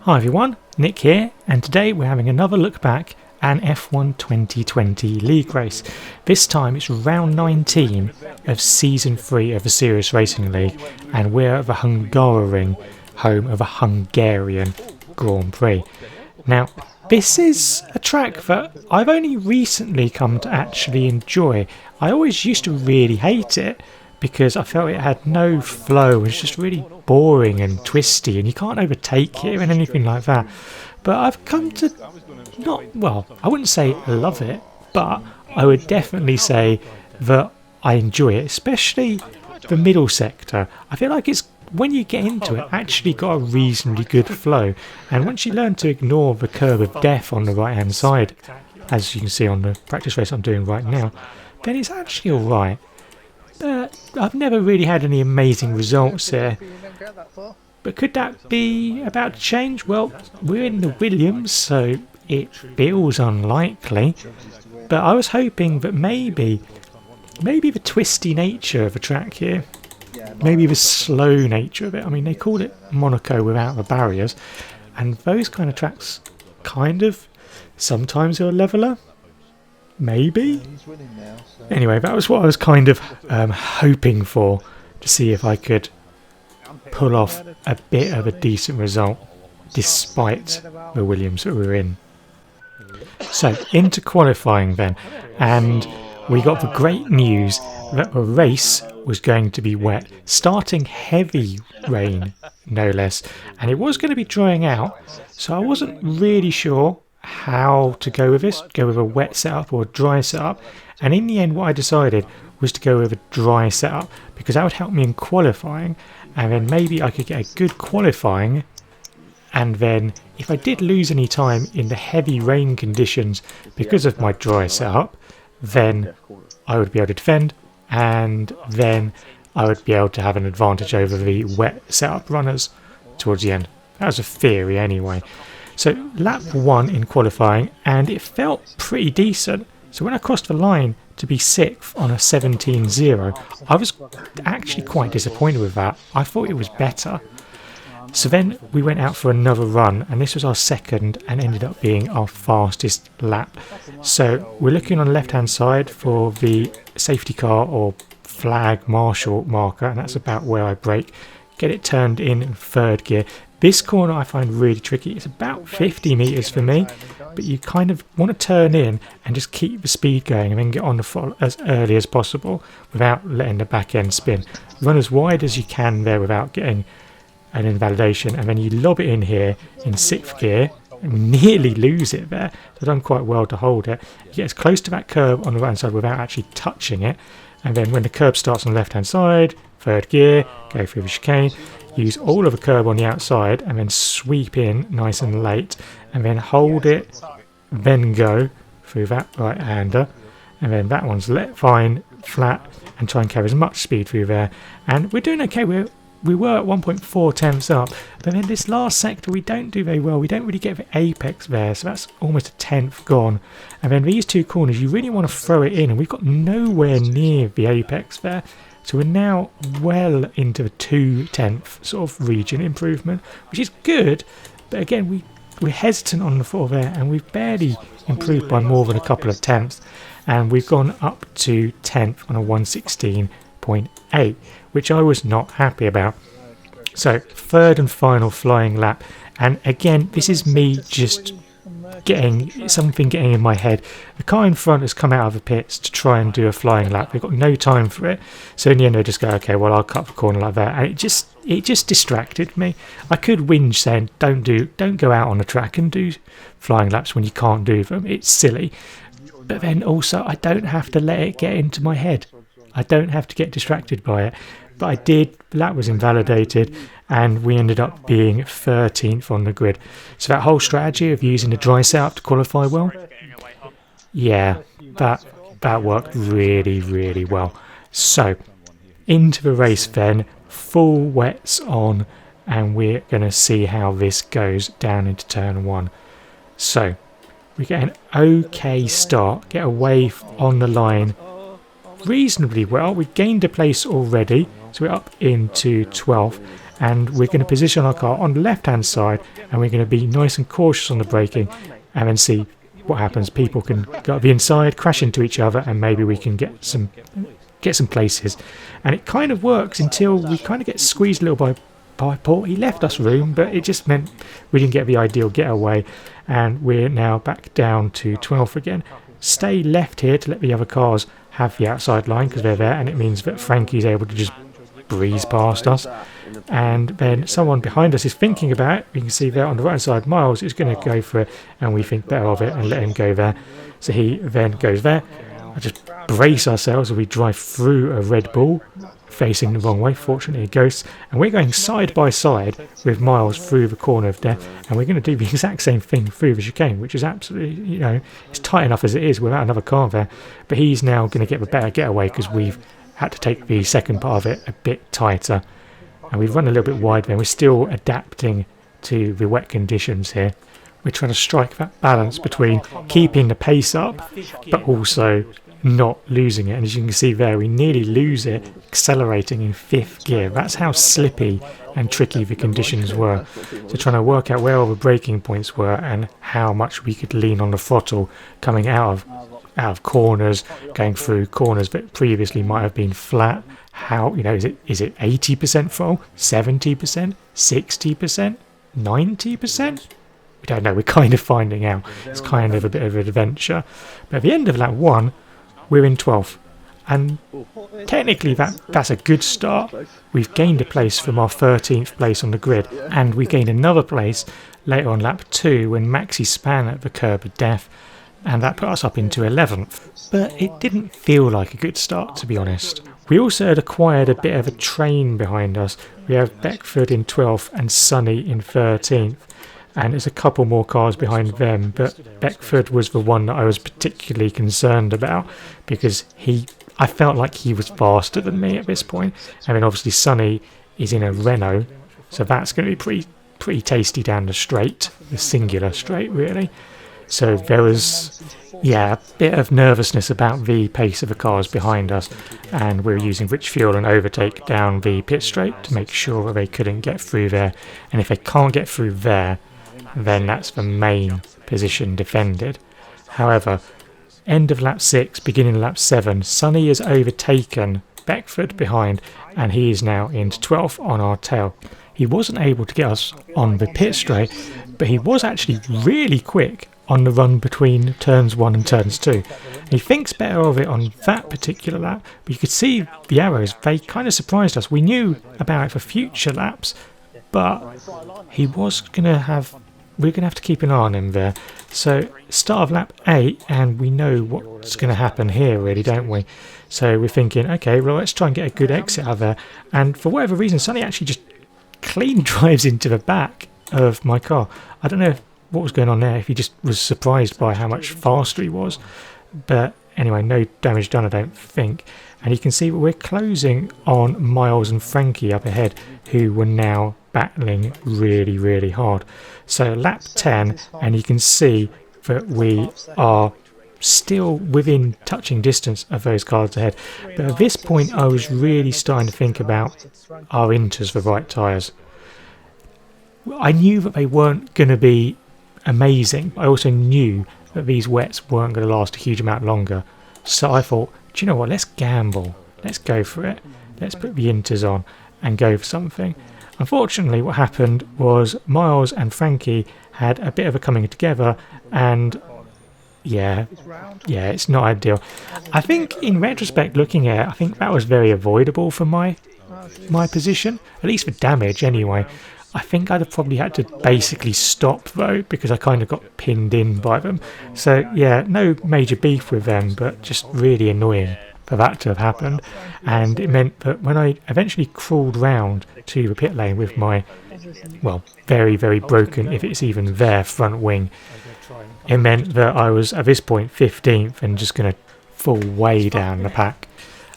Hi everyone, Nick here, and today we're having another look back at an F1 2020 league race. This time it's round 19 of season 3 of the Serious Racing League, and we're at the Hungaroring, home of a Hungarian Grand Prix. Now, this is a track that I've only recently come to actually enjoy. I always used to really hate it because I felt it had no flow, it was just really boring and twisty and you can't overtake it and anything like that. But I've come to I wouldn't say love it, but I would definitely say that I enjoy it, especially the middle sector. I feel like it's, when you get into it, actually got a reasonably good flow, and once you learn to ignore the curve of death on the right hand side, as you can see on the practice race I'm doing right now, then it's actually alright. I've never really had any amazing results here, but could that be about to change? Well, we're in the Williams, so it feels unlikely, but I was hoping that maybe the twisty nature of the track here, maybe the slow nature of it. I mean, they call it Monaco without the barriers, and those kind of tracks kind of sometimes are a leveler. Maybe? Anyway, that was what I was kind of hoping for, to see if I could pull off a bit of a decent result despite the Williams that we were in. So, into qualifying then, and we got the great news that the race was going to be wet, starting heavy rain, no less, and it was going to be drying out, so I wasn't really sure how to go with this, go with a wet setup or a dry setup, and in the end what I decided was to go with a dry setup because that would help me in qualifying, and then maybe I could get a good qualifying, and then if I did lose any time in the heavy rain conditions because of my dry setup, then I would be able to defend, and then I would be able to have an advantage over the wet setup runners towards the end. That was a theory anyway. So lap 1 in qualifying, and it felt pretty decent. So when I crossed the line to be 6th on a 17.0, I was actually quite disappointed with that. I thought it was better. So then we went out for another run, and this was our second and ended up being our fastest lap. So we're looking on the left hand side for the safety car or flag marshal marker, and that's about where I brake. Get it turned in third gear. This corner I find really tricky. It's about 50 metres for me, but you kind of want to turn in and just keep the speed going and then get on the front as early as possible without letting the back end spin. Run as wide as you can there without getting an invalidation, and then you lob it in here in 6th gear and nearly lose it there. I've done quite well to hold it. You get as close to that curb on the right hand side without actually touching it, and then when the curb starts on the left hand side, 3rd gear, go through the chicane, use all of the curb on the outside and then sweep in nice and late, and then hold it, then go through that right hander, and then that one's let fine flat and try and carry as much speed through there, and we're doing okay. We were at 1.4 tenths up, but then this last sector we don't do very well. We don't really get the apex there, so that's almost a tenth gone. And then these two corners, you really want to throw it in, and we've got nowhere near the apex there. So we're now well into the 2/10 sort of region improvement, which is good, but again we're hesitant on the 4 there, and we've barely improved by more than a couple of tenths, and we've gone up to 10th on a 116.8, which I was not happy about. So 3rd and final flying lap, and again this is me just getting in my head. The car in front has come out of the pits to try and do a flying lap. They've got no time for it, so in the end they just go, okay, well I'll cut the corner like that, and it just distracted me. I could whinge saying don't go out on the track and do flying laps when you can't do them. It's silly, but then also I don't have to let it get into my head. I don't have to get distracted by it. But I did. That was invalidated, and we ended up being 13th on the grid. So that whole strategy of using the dry setup to qualify well, yeah, that worked really, really well. So into the race then, full wets on, and we're going to see how this goes down into turn 1. So we get an okay start, get away on the line reasonably well. We gained a place already, so we're up into 12th, and we're going to position our car on the left hand side, and we're going to be nice and cautious on the braking, and then see what happens. People can go to the inside, crash into each other, and maybe we can get some places. And it kind of works until we kind of get squeezed a little by Paul. He left us room, but it just meant we didn't get the ideal getaway, and we're now back down to 12th again. Stay left here to let the other cars have the outside line because they're there, and it means that Frankie's able to just breeze past us. And then someone behind us is thinking about it. You can see there on the right side, Miles is going to go for it, and we think better of it and let him go there. So he then goes there. I just brace ourselves as we drive through a Red Bull facing the wrong way. Fortunately it goes, and we're going side by side with Miles through the corner of death, and we're going to do the exact same thing through the chicane, which is absolutely, it's tight enough as it is without another car there, but he's now going to get the better getaway because we've had to take the second part of it a bit tighter, and we've run a little bit wide there. We're still adapting to the wet conditions here. We're trying to strike that balance between keeping the pace up but also not losing it, and as you can see there, we nearly lose it accelerating in 5th gear. That's how slippy and tricky the conditions were. So trying to work out where all the braking points were and how much we could lean on the throttle coming out of corners, going through corners that previously might have been flat. How, is it 80% throttle, 70%, 60%, 90%? We don't know. We're kind of finding out. It's kind of a bit of an adventure. But at the end of lap 1, we're in 12th, and technically that's a good start. We've gained a place from our 13th place on the grid, and we gained another place later on lap 2 when Maxi span at the curb of death, and that put us up into 11th. But it didn't feel like a good start, to be honest. We also had acquired a bit of a train behind us. We have Beckford in 12th and Sonny in 13th. And there's a couple more cars behind them, but Beckford was the one that I was particularly concerned about because I felt like he was faster than me at this point. And then obviously Sonny is in a Renault, so that's going to be pretty tasty down the straight, the singular straight really. So there was, a bit of nervousness about the pace of the cars behind us, and we were using rich fuel and overtake down the pit straight to make sure that they couldn't get through there. And if they can't get through there, then that's the main position defended. However, end of lap 6, beginning of lap 7, Sonny has overtaken Beckford behind, and he is now into 12th on our tail. He wasn't able to get us on the pit straight, but he was actually really quick on the run between turns 1 and turns 2. He thinks better of it on that particular lap, but you could see the arrows, they kind of surprised us. We knew about it for future laps, but we're going to have to keep an eye on him there. So start of lap 8, and we know what's going to happen here really, don't we? So we're thinking, okay, well, let's try and get a good exit out of there. And for whatever reason, Sonny actually just clean drives into the back of my car. I don't know what was going on there, if he just was surprised by how much faster he was. But anyway, no damage done, I don't think. And you can see we're closing on Miles and Frankie up ahead, who were now battling really, really hard. So lap 10, and you can see that we are still within touching distance of those cars ahead. But at this point, I was really starting to think about our inters the right tyres. I knew that they weren't going to be amazing. I also knew that these wets weren't going to last a huge amount longer. So I thought, do you know what, let's gamble. Let's go for it. Let's put the inters on and go for something. Unfortunately, what happened was Miles and Frankie had a bit of a coming together, and yeah, it's not ideal. I think in retrospect, looking at it, I think that was very avoidable for my position, at least for damage anyway. I think I'd have probably had to basically stop though, because I kind of got pinned in by them. So yeah, no major beef with them, but just really annoying for that to have happened. And it meant that when I eventually crawled round to the pit lane with my, well, very, very broken, if it's even there, front wing, it meant that I was at this point 15th and just going to fall way down the pack.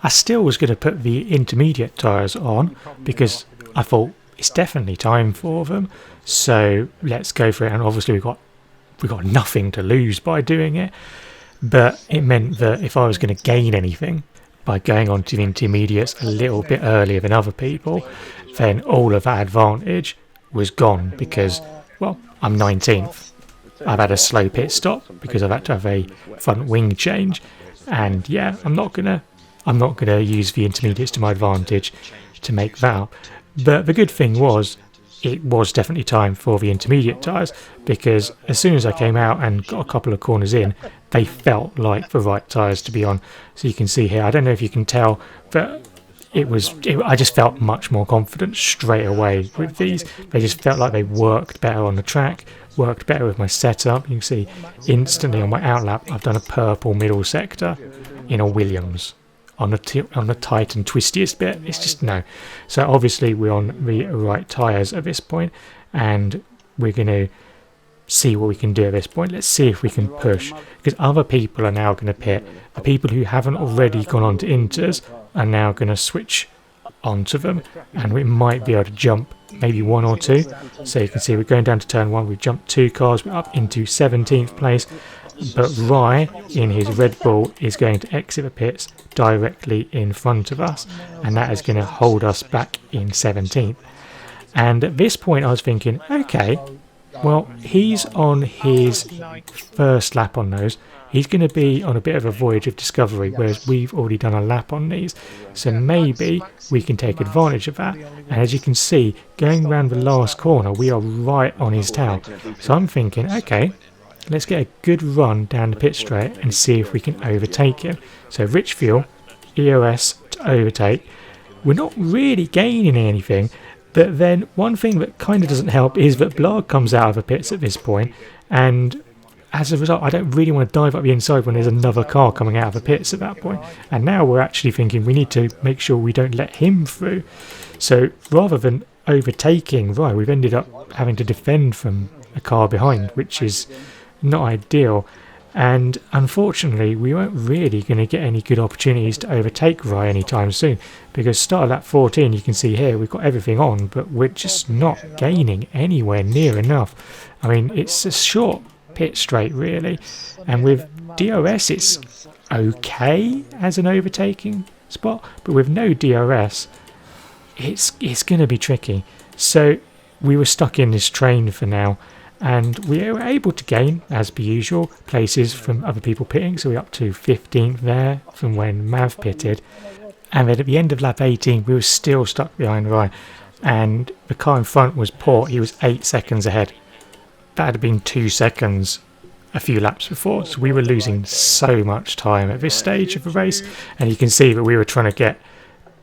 I still was going to put the intermediate tyres on because I thought it's definitely time for them, so let's go for it. And obviously we got nothing to lose by doing it, but it meant that if I was going to gain anything, by going on to the intermediates a little bit earlier than other people, then all of that advantage was gone because, well, I'm 19th. I've had a slow pit stop because I've had to have a front wing change, and yeah, I'm not gonna use the intermediates to my advantage to make that up. But the good thing was, it was definitely time for the intermediate tyres, because as soon as I came out and got a couple of corners in, they felt like the right tyres to be on. So you can see here, I don't know if you can tell, but I just felt much more confident straight away with these. They just felt like they worked better on the track, worked better with my setup. You can see instantly on my outlap, I've done a purple middle sector in a Williams. On the tight and twistiest bit, it's just no. So obviously we're on the right tyres at this point, and we're going to see what we can do at this point. Let's see if we can push, because other people are now going to pit. The people who haven't already gone on to inters are now going to switch onto them, and we might be able to jump maybe one or two. So you can see we're going down to turn 1, we've jumped 2 cars, we're up into 17th place. But Rye, in his Red Bull, is going to exit the pits directly in front of us, and that is going to hold us back in 17th. And at this point I was thinking, okay, well, he's on his first lap on those. He's going to be on a bit of a voyage of discovery, whereas we've already done a lap on these. So maybe we can take advantage of that. And as you can see, going around the last corner, we are right on his tail. So I'm thinking, okay, let's get a good run down the pit straight and see if we can overtake him. So rich fuel, EOS to overtake. We're not really gaining anything, but then one thing that kind of doesn't help is that Blarg comes out of the pits at this point, and as a result I don't really want to dive up the inside when there's another car coming out of the pits at that point. And now we're actually thinking we need to make sure we don't let him through. So rather than overtaking Rye, we've ended up having to defend from a car behind, which is not ideal. And unfortunately we weren't really going to get any good opportunities to overtake Rye anytime soon, because start of lap 14, you can see here we've got everything on, but we're just not gaining anywhere near enough. I mean, it's a short pit straight really, and with DRS it's okay as an overtaking spot, but with no DRS it's going to be tricky. So we were stuck in this train for now, and we were able to gain, as per usual, places from other people pitting. So we're up to 15th there from when Mav pitted. And then at the end of lap 18, we were still stuck behind Rye. And the car in front was Port. He was 8 seconds ahead. That had been 2 seconds a few laps before. So we were losing so much time at this stage of the race. And you can see that we were trying to get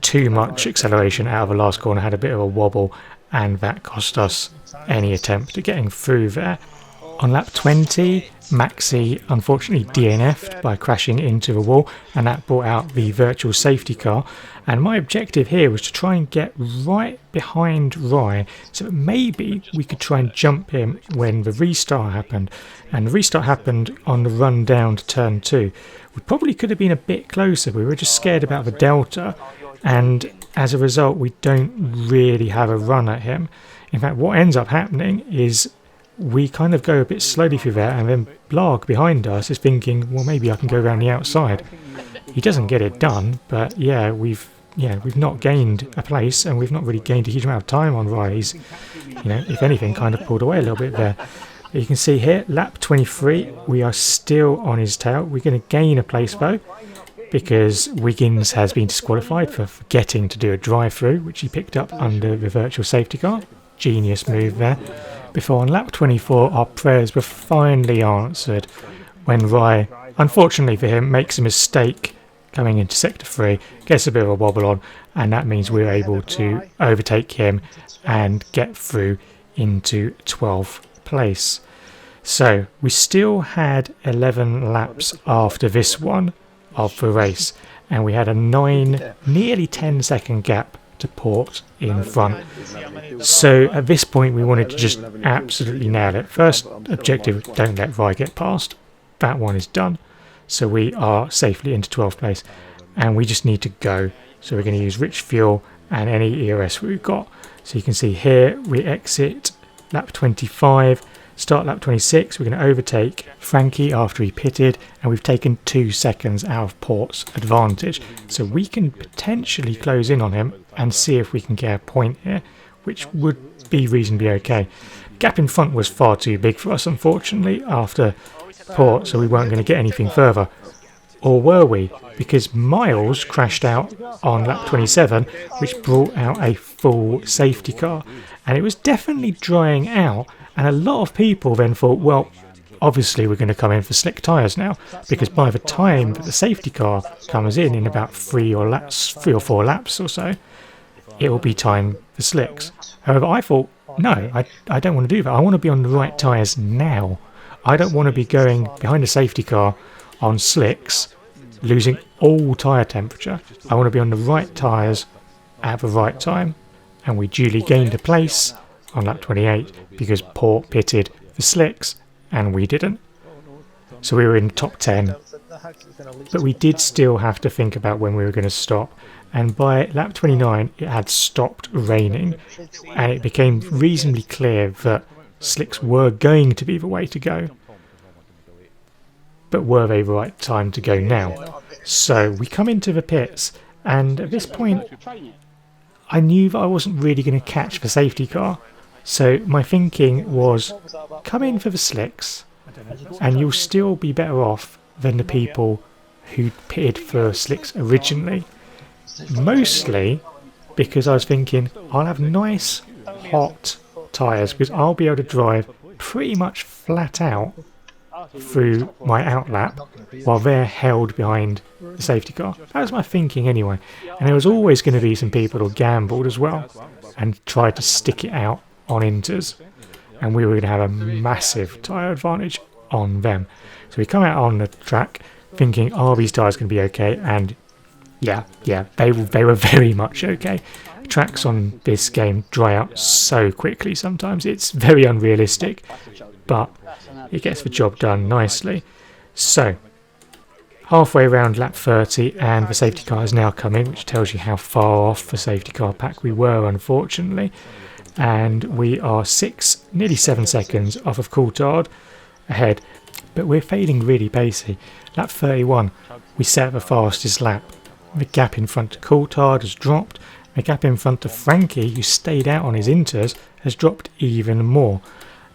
too much acceleration out of the last corner. Had a bit of a wobble, and that cost us any attempt at getting through there. On lap 20, Maxi unfortunately DNF'd by crashing into the wall, and that brought out the virtual safety car. And my objective here was to try and get right behind Rye, so that maybe we could try and jump him when the restart happened. And the restart happened on the run down to turn 2. We probably could have been a bit closer, we were just scared about the delta, and as a result we don't really have a run at him. In fact, what ends up happening is we kind of go a bit slowly through there, and then Blarg behind us is thinking, well, maybe I can go around the outside. He doesn't get it done, but yeah, we've not gained a place, and we've not really gained a huge amount of time on Rye. He's, if anything, kind of pulled away a little bit there. But you can see here, lap 23, we are still on his tail. We're going to gain a place though, because Wiggins has been disqualified for forgetting to do a drive-through, which he picked up under the virtual safety car. Genius move there. Before on lap 24, our prayers were finally answered when Rye, unfortunately for him, makes a mistake coming into sector 3, gets a bit of a wobble on, and that means we're able to overtake him and get through into 12th place. So we still had 11 laps after this one of the race, and we had a 9, nearly 10-second gap to Port in front. So at this point we wanted to just absolutely nail it. First objective, don't let Rye get past. That one is done. So we are safely into 12th place, and we just need to go. So we're going to use rich fuel and any EOS we've got. So you can see here we exit lap 25, Start lap 26, we're going to overtake Frankie after he pitted, and we've taken 2 seconds out of Port's advantage. So we can potentially close in on him and see if we can get a point here, which would be reasonably okay. Gap in front was far too big for us, unfortunately, after Port, so we weren't going to get anything further. Or were we? Because Miles crashed out on lap 27, which brought out a full safety car. And it was definitely drying out, and a lot of people then thought, well, obviously we're going to come in for slick tyres now, because by the time that the safety car comes in about 3 or 4 laps or so, it will be time for slicks. However, I thought, no, I don't want to do that. I want to be on the right tyres now. I don't want to be going behind a safety car on slicks, losing all tyre temperature. I want to be on the right tyres at the right time. And we duly gained a place on lap 28 because Port pitted for slicks and we didn't. So we were in the top 10. But we did still have to think about when we were going to stop. And by lap 29 it had stopped raining, and it became reasonably clear that slicks were going to be the way to go. But were they the right time to go now? So we come into the pits, and at this point I knew that I wasn't really going to catch the safety car. So my thinking was, come in for the slicks and you'll still be better off than the people who pitted for slicks originally. Mostly because I was thinking I'll have nice hot tyres, because I'll be able to drive pretty much flat out through my outlap while they're held behind the safety car. That was my thinking anyway. And there was always going to be some people who gambled as well and tried to stick it out on inters, and we were going to have a massive tyre advantage on them. So we come out on the track thinking, are these tyres going to be okay? And yeah, they were very much okay. Tracks on this game dry out so quickly sometimes, it's very unrealistic, but it gets the job done nicely. So halfway around lap 30 and the safety car has now come in, which tells you how far off the safety car pack we were, unfortunately. And we are nearly 7 seconds off of Coulthard ahead, but we're failing really pacey. Lap 31 we set the fastest lap. The gap in front to Coulthard has dropped. The gap in front to Frankie, who stayed out on his inters, has dropped even more.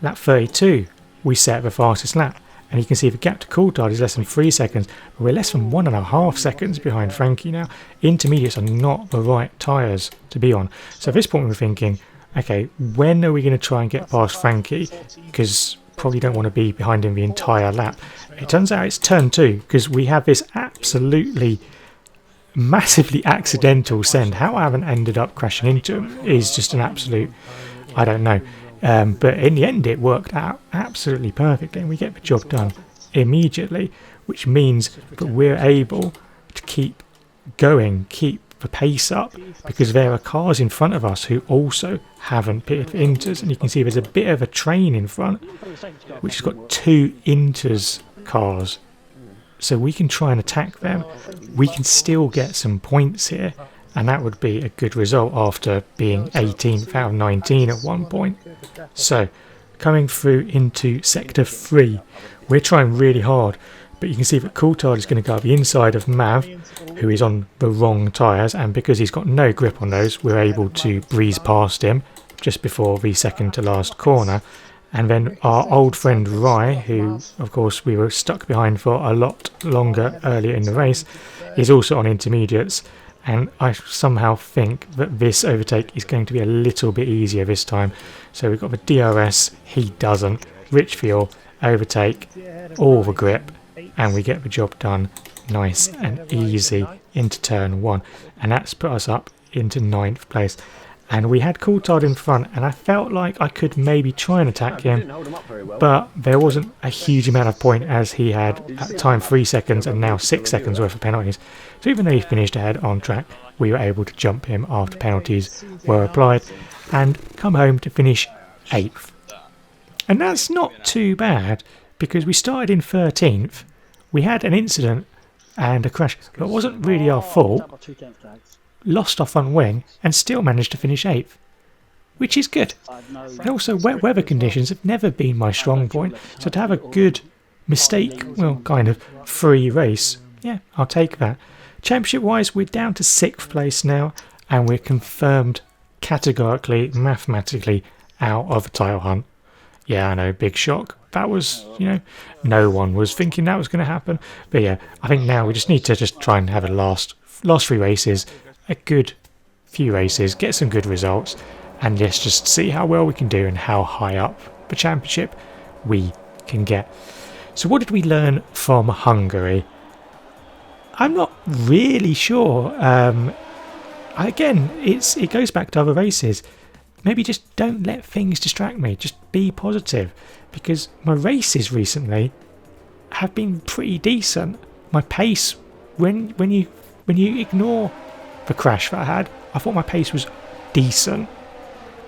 Lap 32 we set the fastest lap, and you can see the gap to Coulthard is less than 3 seconds, but we're less than 1.5 seconds behind Frankie now. Intermediates are not the right tyres to be on. So at this point we're thinking, okay, when are we going to try and get past Frankie? Because probably don't want to be behind him the entire lap. It turns out it's turn 2, because we have this absolutely massively accidental send. How I haven't ended up crashing into him is just an absolute, I don't know. But in the end it worked out absolutely perfectly, and we get the job done immediately, which means that we're able to keep going, keep the pace up, because there are cars in front of us who also haven't pitted for inters, and you can see there's a bit of a train in front which has got 2 inters cars, so we can try and attack them. We can still get some points here, and that would be a good result after being 18th out of 19 at one point. So coming through into sector 3, we're trying really hard, but you can see that Coulthard is going to go up the inside of Mav, who is on the wrong tyres, and because he's got no grip on those, we're able to breeze past him just before the second to last corner. And then our old friend Rai, who of course we were stuck behind for a lot longer earlier in the race, is also on intermediates, and I somehow think that this overtake is going to be a little bit easier this time. So we've got the DRS, he doesn't, rich fuel, overtake, all the grip, and we get the job done nice and easy into turn 1, and that's put us up into 9th place. And we had Coulthard in front, and I felt like I could maybe try and attack him, but there wasn't a huge amount of point, as he had at the time 3 seconds and now 6 seconds worth of penalties. So even though he finished ahead on track, we were able to jump him after penalties were applied and come home to finish 8th. And that's not too bad, because we started in 13th, we had an incident and a crash, but it wasn't really our fault. Lost our front wing and still managed to finish 8th. which is good. And also, wet weather conditions have never been my strong point, so to have a good mistake, well, kind of free race, yeah, I'll take that. Championship wise, we're down to 6th place now, and we're confirmed categorically, mathematically out of a title hunt. Yeah, I know, big shock. That was, no one was thinking that was going to happen. But yeah, I think now we just need to just try and have a last 3 races, a good few races, get some good results, and let's just see how well we can do and how high up the championship we can get. So what did we learn from Hungary? I'm not really sure. Again, it goes back to other races. Maybe just don't let things distract me. Just be positive, because my races recently have been pretty decent. My pace, when you ignore the crash that I had, I thought my pace was decent.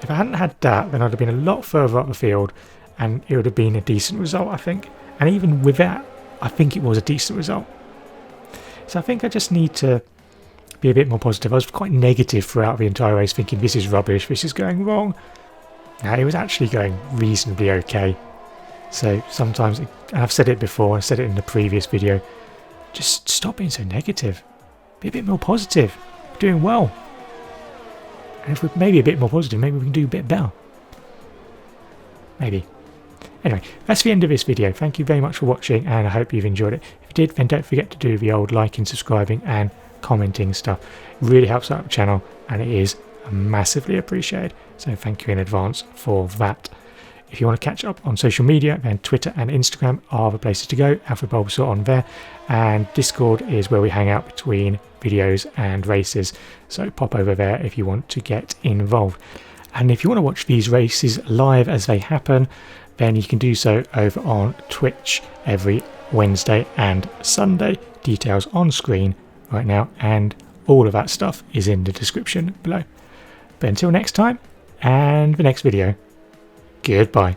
If I hadn't had that, then I'd have been a lot further up the field, and it would have been a decent result, I think. And even with that, I think it was a decent result. So I think I just need to be a bit more positive. I was quite negative throughout the entire race, thinking this is rubbish, this is going wrong. No, it was actually going reasonably okay. So sometimes, and I've said it before, I said it in the previous video, just stop being so negative. Be a bit more positive. We're doing well. And if we're maybe a bit more positive, maybe we can do a bit better. Maybe. Anyway, that's the end of this video. Thank you very much for watching, and I hope you've enjoyed it. If you did, then don't forget to do the old liking, subscribing and commenting stuff. It really helps out the channel, and it is massively appreciated. So thank you in advance for that. If you want to catch up on social media, then Twitter and Instagram are the places to go. Alfred Bulbasaur on there, and Discord is where we hang out between videos and races. So pop over there if you want to get involved. And if you want to watch these races live as they happen, then you can do so over on Twitch every Wednesday and Sunday. Details on screen right now, and all of that stuff is in the description below. But until next time, and the next video, goodbye.